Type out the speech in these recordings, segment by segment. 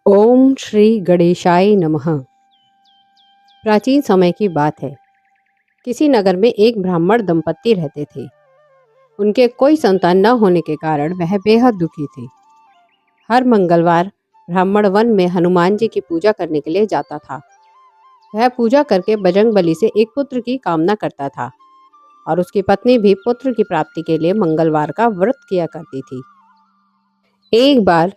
ओम श्री गणेशाय नमः। प्राचीन समय की बात है। किसी नगर में एक ब्राह्मण दंपत्ति रहते थे। उनके कोई संतान न होने के कारण वह बेहद दुखी थे। हर मंगलवार ब्राह्मण वन में हनुमान जी की पूजा करने के लिए जाता था। वह पूजा करके बजरंगबली से एक पुत्र की कामना करता था और उसकी पत्नी भी पुत्र की प्राप्ति के लिए मंगलवार का व्रत किया करती थी। एक बार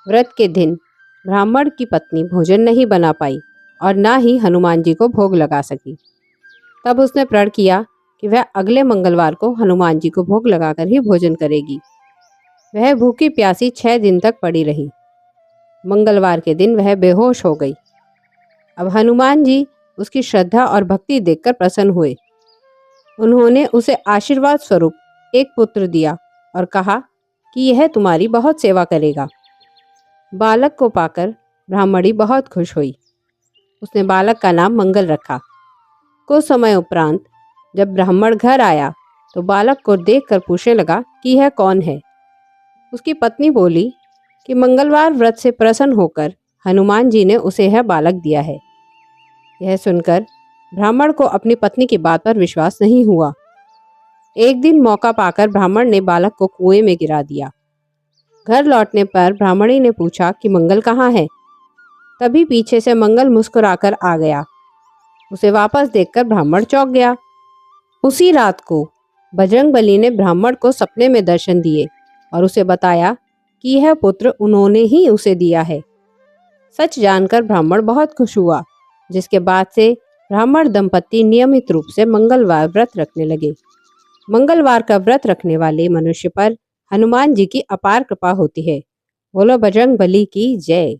व्रत के दिन ब्राह्मण की पत्नी भोजन नहीं बना पाई और ना ही हनुमान जी को भोग लगा सकी। तब उसने प्रण किया कि वह अगले मंगलवार को हनुमान जी को भोग लगाकर ही भोजन करेगी। वह भूखी प्यासी 6 दिन तक पड़ी रही। मंगलवार के दिन वह बेहोश हो गई। अब हनुमान जी उसकी श्रद्धा और भक्ति देखकर प्रसन्न हुए। उन्होंने उसे आशीर्वाद स्वरूप एक पुत्र दिया और कहा कि यह तुम्हारी बहुत सेवा करेगा। बालक को पाकर ब्राह्मणी बहुत खुश हुई। उसने बालक का नाम मंगल रखा। कुछ समय उपरांत जब ब्राह्मण घर आया तो बालक को देखकर पूछने लगा कि यह कौन है। उसकी पत्नी बोली कि मंगलवार व्रत से प्रसन्न होकर हनुमान जी ने उसे यह बालक दिया है। यह सुनकर ब्राह्मण को अपनी पत्नी की बात पर विश्वास नहीं हुआ। एक दिन मौका पाकर ब्राह्मण ने बालक को कुएं में गिरा दिया। घर लौटने पर ब्राह्मणी ने पूछा कि मंगल कहाँ है। तभी पीछे से मंगल मुस्कुराकर आ गया। उसे वापस देखकर ब्राह्मण चौंक गया। उसी रात को बजरंगबली ने ब्राह्मण को सपने में दर्शन दिए और उसे बताया कि यह पुत्र उन्होंने ही उसे दिया है। सच जानकर ब्राह्मण बहुत खुश हुआ, जिसके बाद से ब्राह्मण दंपत्ति नियमित रूप से मंगलवार व्रत रखने लगे। मंगलवार का व्रत रखने वाले मनुष्य पर हनुमान जी की अपार कृपा होती है। बोलो बजरंगबली की जय।